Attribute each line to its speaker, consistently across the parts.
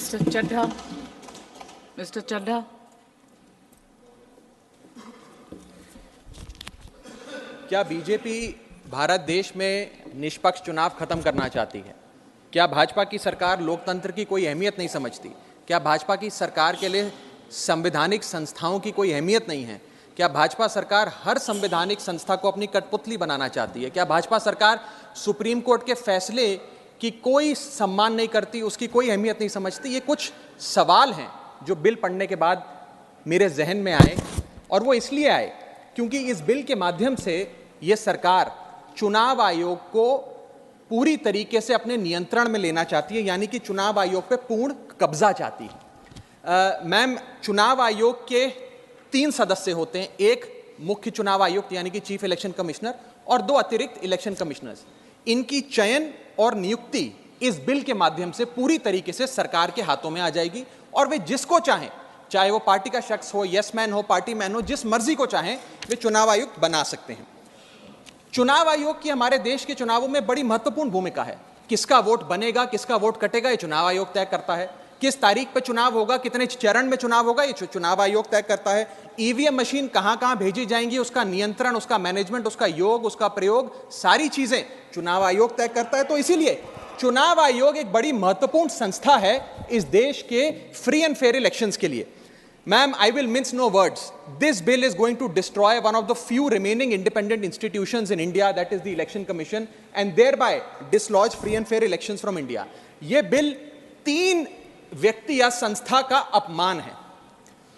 Speaker 1: Mr. Chadha. Mr. Chadha.
Speaker 2: क्या BJP Bharat देश में निष्पक्ष चुनाव खत्म करना चाहती है? क्या भाजपा की सरकार लोकतंत्र की कोई अहमियत नहीं समझती? क्या भाजपा की सरकार के लिए संवैधानिक संस्थाओं की कोई अहमियत नहीं है? क्या भाजपा सरकार हर संवैधानिक संस्था को अपनी कठपुतली बनाना चाहती है? क्या भाजपा सरकार सुप्रीम कोर्ट के फैसले की कोई सम्मान नहीं करती, उसकी कोई अहमियत नहीं समझती? ये कुछ सवाल हैं जो बिल पढ़ने के बाद मेरे जहन में आए, और वो इसलिए आए क्योंकि इस बिल के माध्यम से ये सरकार चुनाव आयोग को पूरी तरीके से अपने नियंत्रण में लेना चाहती है, यानी कि चुनाव आयोग पे पूर्ण कब्जा चाहती है। मैम, चुनाव आयोग के 3 सदस्य होते हैं, एक मुख्य चुनाव आयुक्त यानी कि चीफ इलेक्शन कमिश्नर और 2 अतिरिक्त इलेक्शन कमिश्नर्स। इनकी चयन और नियुक्ति इस बिल के माध्यम से पूरी तरीके से सरकार के हाथों में आ जाएगी, और वे जिसको चाहें, चाहे वो पार्टी का शख्स हो, यस मैन हो, पार्टी मैन हो, जिस मर्जी को चाहें वे चुनाव आयुक्त बना सकते हैं। चुनाव आयोग की हमारे देश के चुनावों में बड़ी महत्वपूर्ण भूमिका है। किसका वोट बनेगा, किसका वोट कटेगा, ये चुनाव आयोग तय करता है। किस तारीख पर चुनाव होगा, कितने चरण में चुनाव होगा, ये चुनाव आयोग तय करता है। ईवीएम मशीन कहां कहां भेजी जाएंगी, उसका नियंत्रण, उसका मैनेजमेंट, उसका योग, उसका प्रयोग, सारी चीजें चुनाव आयोग तय करता है। तो इसीलिए चुनाव आयोग एक बड़ी महत्वपूर्ण संस्था है इस देश के फ्री एंड फेयर इलेक्शंस के लिए। Ma'am, I will mince no words. This bill is going to destroy one of the few remaining independent institutions in India, that is the Election Commission, and thereby dislodge free and fair elections from India. ये bill 3 व्यक्ति या संस्था का अपमान है।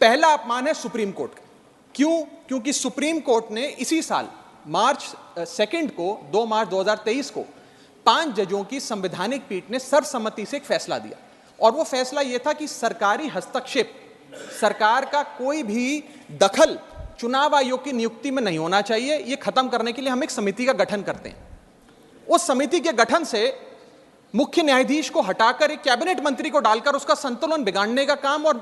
Speaker 2: पहला अपमान है सुप्रीम कोर्ट का। क्यों? क्योंकि सुप्रीम कोर्ट ने इसी साल मार्च 2 को 2 मार्च 2023 को 5 जजों की संवैधानिक पीठ ने सर्वसम्मति से एक फैसला दिया, और वो फैसला ये था कि सरकारी हस्तक्षेप, सरकार का कोई भी दखल चुनाव आयोग की नियुक्ति में नहीं होना चाहिए। ये खत्म करने के लिए हम एक समिति का गठन करते हैं। उस समिति के गठन से मुख्य न्यायाधीश को हटाकर एक कैबिनेट मंत्री को डालकर उसका संतुलन बिगाड़ने का काम और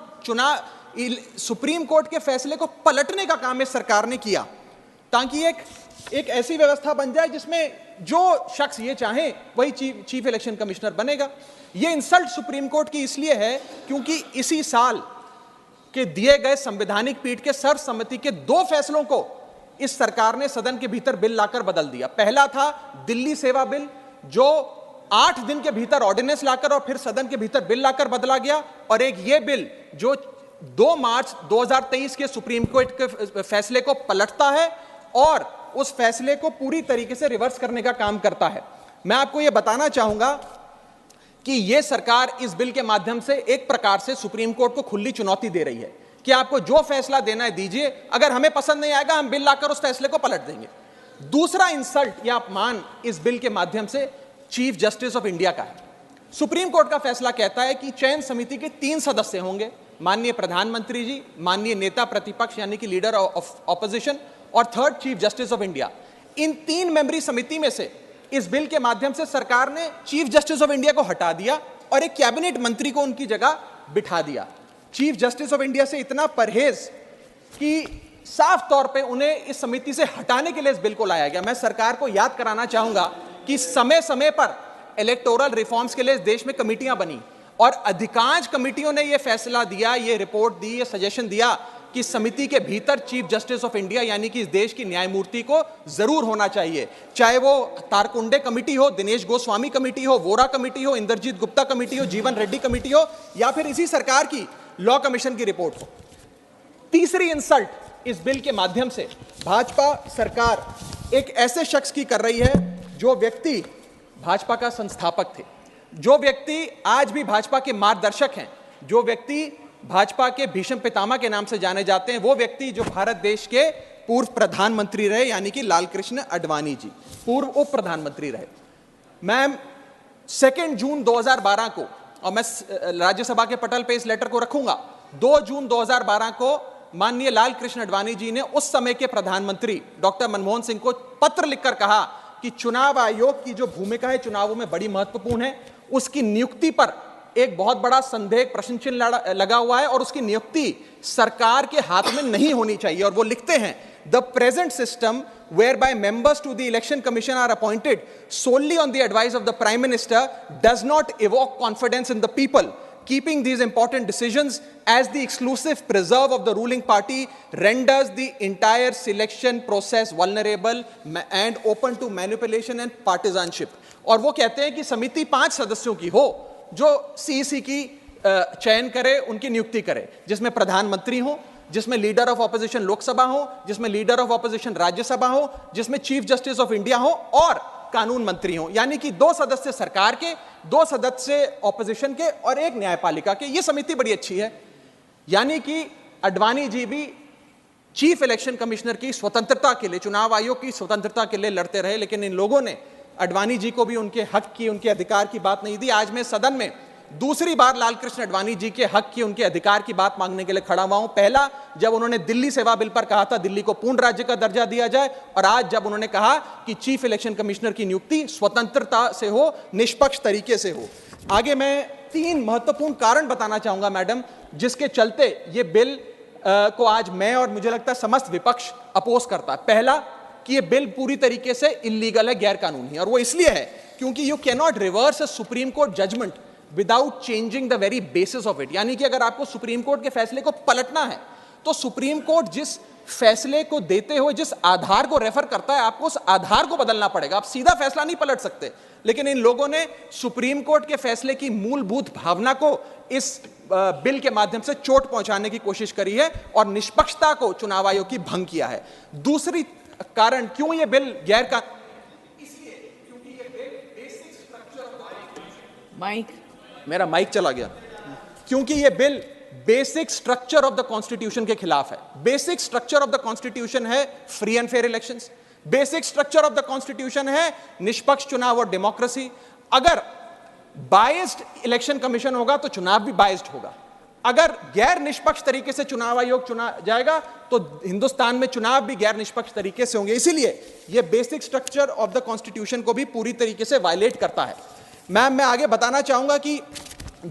Speaker 2: सुप्रीम कोर्ट के फैसले को पलटने का काम इस सरकार ने किया, ताकि एक ऐसी व्यवस्था बन जाए जिसमें जो शख्स ये चाहे वही चीफ इलेक्शन कमिश्नर बनेगा। ये इंसल्ट सुप्रीम कोर्ट की इसलिए है क्योंकि इसी साल के दिए गए संवैधानिक पीठ के सर्वसम्मति के 2 फैसलों को इस सरकार ने सदन के भीतर बिल लाकर बदल दिया। पहला था दिल्ली सेवा बिल, जो 8 दिन के भीतर ऑर्डिनेंस लाकर और फिर सदन के भीतर बिल लाकर बदला गया, और एक ये बिल जो 2 मार्च 2023 के सुप्रीम कोर्ट के फैसले को पलटता है और उस फैसले को पूरी तरीके से रिवर्स करने का काम करता है। मैं आपको यह बताना चाहूंगा कि यह सरकार इस बिल के माध्यम से एक प्रकार से सुप्रीम कोर्ट को खुली चुनौती दे रही है कि आपको जो फैसला देना है दीजिए, अगर हमें पसंद नहीं आएगा हम बिल लाकर उस फैसले को पलट देंगे। दूसरा इंसल्ट या अपमान इस बिल के माध्यम से चीफ जस्टिस ऑफ इंडिया का है। सुप्रीम कोर्ट का फैसला कहता है कि चयन समिति के 3 सदस्य होंगे, माननीय प्रधानमंत्री जी, माननीय नेता प्रतिपक्ष यानी कि लीडर ऑफ ऑपोजिशन, और 3rd chief justice of India. इन 3 मेंबरी समिति में से इस बिल के माध्यम से सरकार ने चीफ जस्टिस ऑफ इंडिया को हटा दिया और एक कैबिनेट मंत्री को उनकी जगह बिठा दिया। चीफ जस्टिस ऑफ इंडिया से इतना परहेज कि साफ तौर पे उन्हें इस समिति से हटाने के लिए इस बिल को लाया गया। मैं सरकार को याद कराना चाहूंगा कि समय समय पर इलेक्टोरल रिफॉर्म्स के लिए इस देश में कमेटियां बनी, और अधिकांश कमेटियों ने यह फैसला दिया, यह रिपोर्ट दी, यह सजेशन दिया कि समिति के भीतर चीफ जस्टिस ऑफ इंडिया यानी कि इस देश की न्यायमूर्ति को जरूर होना चाहिए, चाहे वो तारकुंडे कमेटी हो, दिनेश गोस्वामी कमेटी हो, वोरा कमेटी हो, इंद्रजीत गुप्ता कमेटी हो, जीवन रेड्डी कमेटी हो, या फिर इसी सरकार की लॉ कमीशन की रिपोर्ट हो। तीसरी इंसल्ट इस बिल के माध्यम से भाजपा सरकार एक ऐसे शख्स की कर रही है जो व्यक्ति भाजपा का संस्थापक थे, जो व्यक्ति आज भी भाजपा के मार्गदर्शक हैं, जो व्यक्ति भाजपा के भीष्म पितामह के नाम से जाने जाते हैं, वो व्यक्ति जो भारत देश के पूर्व प्रधानमंत्री रहे यानी कि लालकृष्ण आडवाणी जी, पूर्व उप प्रधानमंत्री रहे। मैम, 2 जून 2012 को, और मैं राज्यसभा के पटल पे इस लेटर को रखूंगा, 2 जून 2012 को माननीय लालकृष्ण आडवाणी जी ने उस समय के प्रधानमंत्री डॉक्टर मनमोहन सिंह को पत्र लिखकर कहा कि चुनाव आयोग की जो भूमिका है चुनावों में बड़ी महत्वपूर्ण है, उसकी नियुक्ति पर एक बहुत बड़ा संदेह, प्रश्न चिन्ह लगा हुआ है, और उसकी नियुक्ति सरकार के हाथ में नहीं होनी चाहिए। और वो लिखते हैं, the present system whereby members to the election commission are appointed solely on the advice of the prime minister does not evoke confidence in the people. keeping these important decisions as the exclusive preserve of the ruling party renders the entire selection process vulnerable and open to manipulation and partisanship. और वो कहते हैं कि समिति 5 सदस्यों की हो जो सीईसी की चयन करे, उनकी नियुक्ति करे, जिसमें प्रधानमंत्री हो, जिसमें लीडर ऑफ ऑपोजिशन लोकसभा हो, जिसमें लीडर ऑफ ऑपोजिशन राज्यसभा हो, जिसमें चीफ जस्टिस ऑफ इंडिया हो और कानून मंत्री हो। यानी कि 2 सदस्य सरकार के, 2 सदस्य ऑपोजिशन के और 1 न्यायपालिका के। ये समिति बड़ी अच्छी है। यानी कि अडवाणी जी भी चीफ इलेक्शन कमिश्नर की स्वतंत्रता के लिए, चुनाव आयोग की स्वतंत्रता के लिए लड़ते रहे, लेकिन इन लोगों ने अडवाणी जी को भी उनके हक की, उनके अधिकार की बात नहीं दी। आज मैं सदन में दूसरी बार लालकृष्ण अडवाणी जी के हक की, उनके अधिकार की बात मांगने के लिए खड़ा हुआ हूं। पहला जब उन्होंने दिल्ली सेवा बिल पर कहा था दिल्ली को पूर्ण राज्य का दर्जा दिया जाए, और आज जब उन्होंने कहा कि चीफ इलेक्शन कमिश्नर की नियुक्ति स्वतंत्रता से हो, निष्पक्ष तरीके से हो। आगे मैं 3 महत्वपूर्ण कारण बताना चाहूंगा मैडम, जिसके चलते ये बिल को आज मैं और मुझे लगता है समस्त विपक्ष अपोज करता है। पहला कि ये बिल पूरी तरीके से इलीगल है, गैर कानूनी है, और वो इसलिए है क्योंकि you can not reverse a supreme court judgment without changing the very basis of it. यानी कि अगर आपको सुप्रीम कोर्ट के फैसले को पलटना है तो सुप्रीम कोर्ट जिस फैसले को देते हुए जिस आधार को रेफर करता है, आपको उस आधार को बदलना पड़ेगा। आप सीधा फैसला नहीं पलट सकते। लेकिन इन लोगों ने सुप्रीम कोर्ट के फैसले की मूलभूत भावना को इस बिल के माध्यम से चोट पहुंचाने की कोशिश करी है और निष्पक्षता को चुनाव आयोग की भंग किया है। दूसरी कारण क्यों ये बिल गैर का, इसलिए क्योंकि ये बिल बेसिक स्ट्रक्चर, माइक, मेरा माइक चला गया, क्योंकि ये bill basic structure of the constitution के खिलाफ है। Basic structure of the constitution है free and fair elections, basic structure of the constitution है निष्पक्ष चुनाव और डेमोक्रेसी। अगर बायस्ड इलेक्शन कमीशन होगा तो चुनाव भी बायस्ड होगा। अगर गैर निष्पक्ष तरीके से चुनाव आयोग चुना जाएगा तो हिंदुस्तान में चुनाव भी गैर निष्पक्ष तरीके से होंगे। इसीलिए यह basic structure of the constitution को भी पूरी तरीके से वायलेट करता है। मैं आगे बताना चाहूंगा कि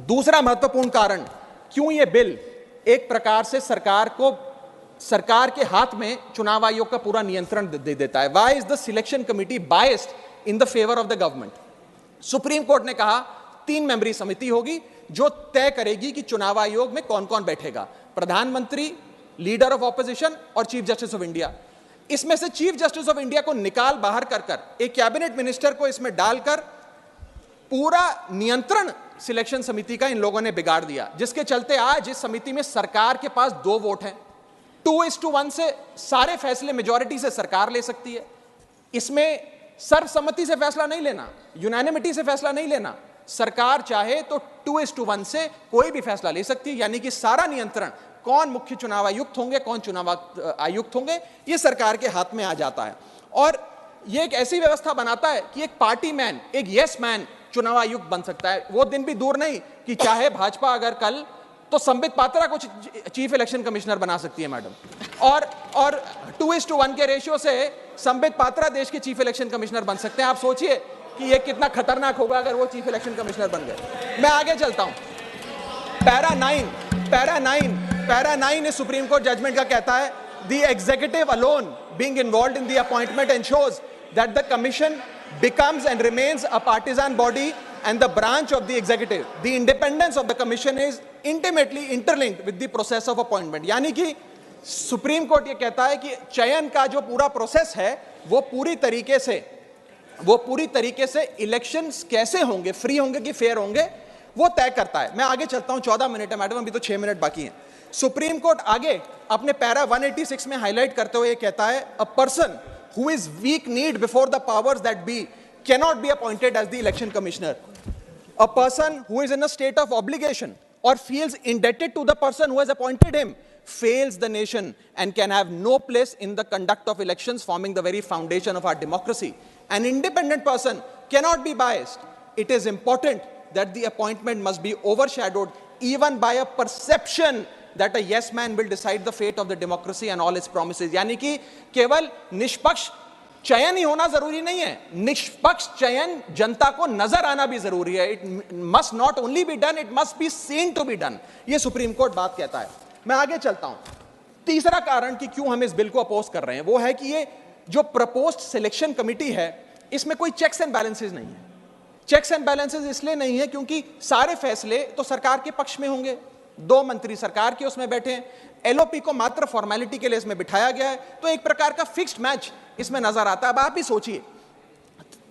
Speaker 2: दूसरा महत्वपूर्ण कारण क्यों यह बिल एक प्रकार से सरकार के हाथ में चुनाव आयोग का पूरा नियंत्रण दे देता है। Why is the selection committee biased in the favour of the government? Supreme court ने कहा 3 मेंबरी समिति होगी जो तय करेगी कि चुनाव आयोग में कौन कौन बैठेगा, प्रधानमंत्री, लीडर ऑफ ऑपोजिशन और चीफ जस्टिस ऑफ इंडिया। इसमें से चीफ जस्टिस ऑफ इंडिया को निकाल बाहर कर एक कैबिनेट मिनिस्टर को इसमें डालकर पूरा नियंत्रण सिलेक्शन समिति का इन लोगों ने बिगाड़ दिया, जिसके चलते आज इस समिति में सरकार के पास 2 वोट हैं। 2:1 से सारे फैसले मेजॉरिटी से सरकार ले सकती है। इसमें सर्वसम्मति से फैसला नहीं लेना, यूनानिमिटी से फैसला नहीं लेना। सरकार चाहे तो 2:1 से कोई भी फैसला ले सकती है। यानी कि सारा नियंत्रण कौन मुख्य चुनाव आयुक्त होंगे, कौन चुनाव आयुक्त होंगे, ये सरकार के हाथ में आ जाता है। और ये एक ऐसी व्यवस्था बनाता है कि एक पार्टी मैन, एक यस मैन चुनाव आयुक्त बन सकता है। वो दिन भी दूर नहीं कि चाहे भाजपा अगर कल तो संबित पात्रा को चीफ इलेक्शन कमिश्नर बना सकती है मैडम, और 2:1 के रेशियो से संबित पात्रा देश के चीफ इलेक्शन कमिश्नर बन सकते हैं। आप सोचिए कि ये कितना खतरनाक होगा अगर वो चीफ इलेक्शन कमिश्नर बन गए। मैं आगे चलता हूं। पैरा 9 इस सुप्रीम कोर्ट जजमेंट का कहता है, the executive alone being involved in the appointment ensures that the commission becomes and remains a partisan body and the branch of the executive. The independence of the commission is intimately interlinked with the process of appointment. यानी कि supreme court ये कहता है कि चयन का जो पूरा प्रोसेस है वो पूरी तरीके से इलेक्शंस कैसे होंगे, फ्री होंगे कि फेयर होंगे, वो तय करता है। मैं आगे चलता हूं, 14 मिनट है मैडम, अभी तो 6 मिनट बाकी हैं। सुप्रीम कोर्ट आगे अपने पैरा 186 में हाईलाइट करते हुए कहता है, a person who is weak kneed before the powers that be cannot be appointed as the election commissioner. A person who is in a state of obligation or feels indebted to the person who has appointed him fails the nation and can have no place in the conduct of elections, forming the very foundation of our democracy. An independent person cannot be biased. It is important that the appointment must be overshadowed even by a perception that a yes man will decide the fate of the democracy and all its promises. यानी कि केवल निष्पक्ष चयन ही होना जरूरी नहीं है, निष्पक्ष चयन जनता को नजर आना भी जरूरी है। It must not only be done, it must be seen to be done. ये सुप्रीम कोर्ट बात कहता है। मैं आगे चलता हूं। तीसरा कारण कि क्यों हम इस बिल को अपोज कर रहे हैं वो है कि ये जो प्रपोज्ड सिलेक्शन कमिटी है इसमें कोई चेक्स एंड बैलेंसेस नहीं है। चेक्स एंड बैलेंसेस इसलिए नहीं है क्योंकि सारे फैसले तो सरकार के पक्ष में होंगे, 2 मंत्री सरकार के उसमें बैठे हैं, एलओपी को मात्र फॉर्मेलिटी के लिए इसमें बिठाया गया है, तो एक प्रकार का फिक्स्ड मैच इसमें नजर आता है। अब आप ही सोचिए,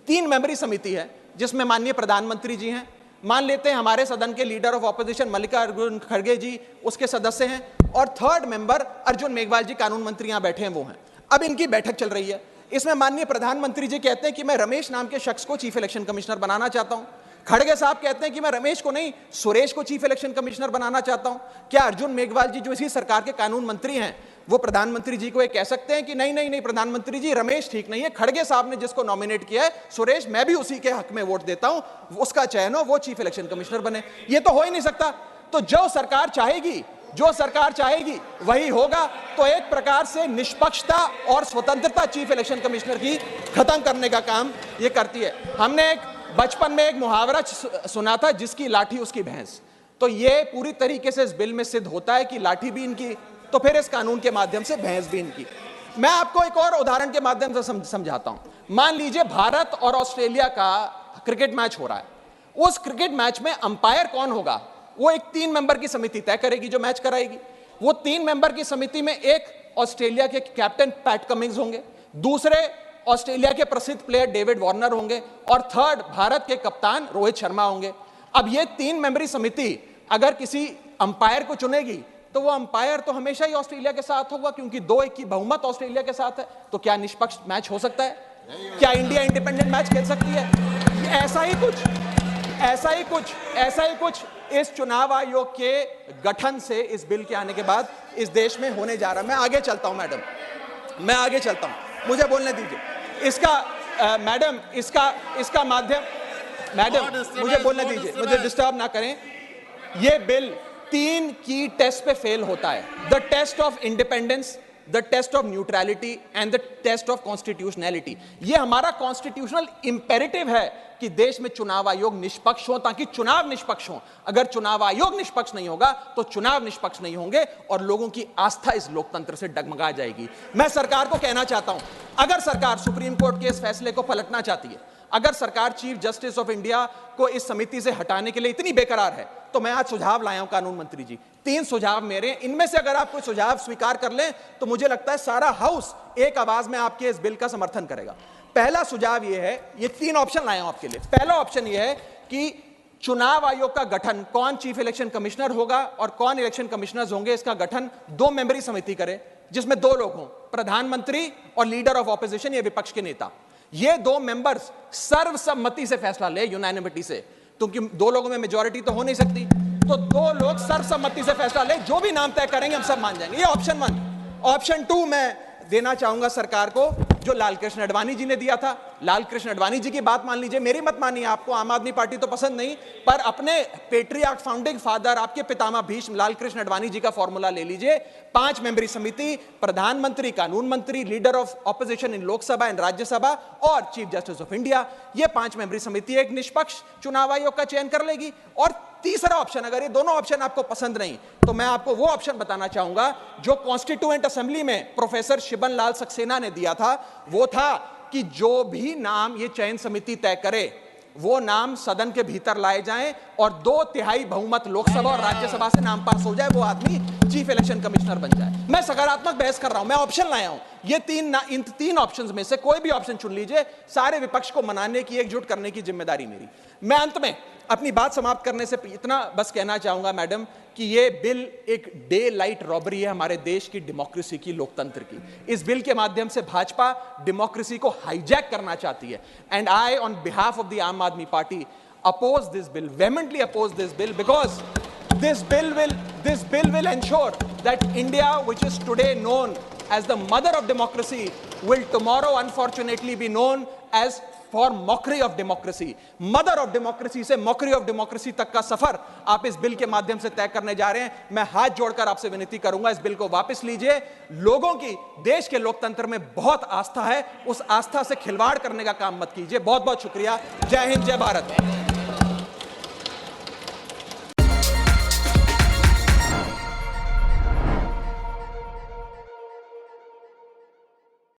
Speaker 2: 3 मेंबरी समिति है जिसमें माननीय प्रधानमंत्री जी हैं, मान लेते हैं हमारे सदन के लीडर ऑफ ऑपोजिशन मल्लिकार्जुन खड़गे जी उसके सदस्य हैं, और 3rd मेंबर अर्जुन मेघवाल जी कानून मंत्री यहां बैठे हैं वो हैं। अब इनकी बैठक चल रही है, इसमें माननीय प्रधानमंत्री जी कहते हैं कि मैं रमेश नाम के शख्स को चीफ इलेक्शन कमिश्नर बनाना चाहता हूं। खड़गे साहब कहते हैं कि मैं रमेश को नहीं सुरेश को चीफ इलेक्शन कमिश्नर बनाना चाहता हूं। क्या अर्जुन मेघवाल जी जो इसी सरकार के कानून मंत्री हैं वो प्रधानमंत्री जी को ये कह सकते हैं कि नहीं नहीं नहीं प्रधानमंत्री जी रमेश ठीक नहीं है, खड़गे साहब ने जिसको नॉमिनेट किया है सुरेश, मैं भी उसी के हक में वोट देता हूं, उसका चयन हो, वो चीफ इलेक्शन कमिश्नर बने? ये तो हो ही नहीं सकता। तो जो सरकार चाहेगी वही होगा। तो एक प्रकार से निष्पक्षता और स्वतंत्रता चीफ इलेक्शन कमिश्नर की खत्म करने का काम ये करती है। हमने एक बचपन में एक मुहावरा सुना था, जिसकी लाठी उसकी भैंस। तो ये पूरी तरीके से इस बिल में सिद्ध होता है कि लाठी भी इनकी, तो फिर इस कानून के माध्यम से भैंस भी इनकी। मैं आपको एक और उदाहरण के माध्यम से समझाता हूं। मान लीजिए भारत और ऑस्ट्रेलिया का क्रिकेट मैच हो रहा है, उस क्रिकेट मैच में अंपायर कौन होगा वो एक 3 मेंबर की समिति तय करेगी जो मैच कराएगी। वो 3 मेंबर की समिति में एक ऑस्ट्रेलिया के कैप्टन पैट कमिंग्स होंगे, दूसरे ऑस्ट्रेलिया के प्रसिद्ध प्लेयर डेविड वार्नर होंगे, और 3rd भारत के कप्तान रोहित शर्मा होंगे। अब ये 3 मेंबरी समिति अगर किसी अंपायर को चुनेगी तो वो अंपायर तो हमेशा ही ऑस्ट्रेलिया के साथ होगा, क्योंकि 2-1 की बहुमत ऑस्ट्रेलिया के साथ है। तो क्या निष्पक्ष मैच हो सकता है? क्या इंडिया इंडिपेंडेंट मैच खेल सकती है? ऐसा ही कुछ इस चुनाव आयोग के गठन से, इस बिल के आने के बाद इस देश में होने जा रहा है। मैं आगे चलता हूं मैडम, मुझे बोलने दीजिए। इसका माध्यम, मैडम मुझे बोलने दीजिए, मुझे डिस्टर्ब ना करें। यह बिल 3 की टेस्ट पे फेल होता है, the test of independence, the test of neutrality and the test of constitutionality. ये हमारा कॉन्स्टिट्यूशनल इंपेरेटिव है कि देश में चुनाव आयोग निष्पक्ष हो, ताकि चुनाव निष्पक्ष हो। अगर चुनाव आयोग निष्पक्ष नहीं होगा तो चुनाव निष्पक्ष नहीं होंगे और लोगों की आस्था इस लोकतंत्र से डगमगा जाएगी। मैं सरकार को कहना चाहता हूं, अगर सरकार सुप्रीम कोर्ट के इस फैसले को पलटना चाहती है, अगर सरकार चीफ जस्टिस ऑफ इंडिया को इस समिति से हटाने के लिए इतनी बेकरार है, तो मैं आज सुझाव लाया हूं कानून मंत्री जी। 3 सुझाव मेरे, इनमें से अगर आप कोई सुझाव स्वीकार कर लें तो मुझे लगता है सारा हाउस एक आवाज में आपके इस बिल का समर्थन करेगा। पहला सुझाव यह है, ये 3 ऑप्शन लाया हूं आपके लिए। पहला ऑप्शन यह है कि चुनाव आयोग का गठन, कौन चीफ इलेक्शन कमिश्नर होगा और कौन इलेक्शन कमिश्नर्स होंगे, इसका गठन 2 मेंबरी समिति करे, जिसमें 2 लोग हों, प्रधानमंत्री और लीडर ऑफ ऑपोजिशन, ये विपक्ष के नेता। ये 2 मेंबर्स सर्वसम्मति से फैसला ले, यूनानिमिटी से, क्योंकि 2 लोगों में मेजॉरिटी तो हो नहीं सकती, तो 2 लोग सर्वसम्मति से फैसला ले, जो भी नाम तय करेंगे हम सब मान जाएंगे। ये ऑप्शन 1। ऑप्शन 2 मैं देना चाहूंगा सरकार को, जो लालकृष्ण आडवाणी जी ने दिया था। लालकृष्ण आडवाणी जी की बात मान लीजिए, मेरी मत मानिए, आपको आम आदमी पार्टी तो पसंद नहीं, पर अपने पेट्रियार्क फाउंडिंग फादर, आपके पितामह भीष्म लालकृष्ण आडवाणी जी का फॉर्मूला ले लीजिए। 5 मेंबरी समिति, प्रधानमंत्री, कानून मंत्री, leader of opposition in Lok Sabha and Rajya Sabha और चीफ जस्टिस ऑफ इंडिया। ये 5 मेंबरी समिति एक निष्पक्ष चुनाव आयोग का चयन कर लेगी। और तीसरा ऑप्शन, अगर ये दोनों ऑप्शन आपको पसंद नहीं, तो मैं आपको वो ऑप्शन बताना चाहूंगा जो कॉन्स्टिट्यूएंट असेंबली में प्रोफेसर शिबन लाल सक्सेना ने दिया था। वो था कि जो भी नाम ये चयन समिति तय करे, वो नाम सदन के भीतर लाए जाएं और 2/3 बहुमत लोकसभा और राज्यसभा से नाम पास हो जाए, वो आदमी चीफ इलेक्शन कमिश्नर बन जाए। मैं सकारात्मक बहस कर रहा हूं, मैं ऑप्शन लाया हूं। ये इन 3 ऑप्शंस में से कोई भी ऑप्शन चुन लीजिए, सारे विपक्ष को मनाने की, एकजुट करने की जिम्मेदारी मेरी। मैं अंत में अपनी बात समाप्त करने से इतना बस कहना चाहूंगा मैडम, कि ये बिल एक डे लाइट रॉबरी है हमारे देश की डेमोक्रेसी की, लोकतंत्र की। इस बिल के माध्यम से भाजपा डेमोक्रेसी को हाईजैक करना चाहती है। And I on behalf of the आम आदमी party oppose this bill, vehemently oppose this bill, because this bill will ensure that India, which is today known as the mother of democracy, will tomorrow unfortunately be known as for mockery of democracy. Mother of democracy से mockery of democracy तक का सफर आप इस bill के माध्यम से तय करने जा रहे हैं। मैं हाथ जोड़कर आपसे विनती करूंगा, इस बिल को वापस लीजिए। लोगों की देश के लोकतंत्र में बहुत आस्था है, उस आस्था से खिलवाड़ करने का काम मत कीजिए। बहुत बहुत शुक्रिया। जय हिंद, जय भारत।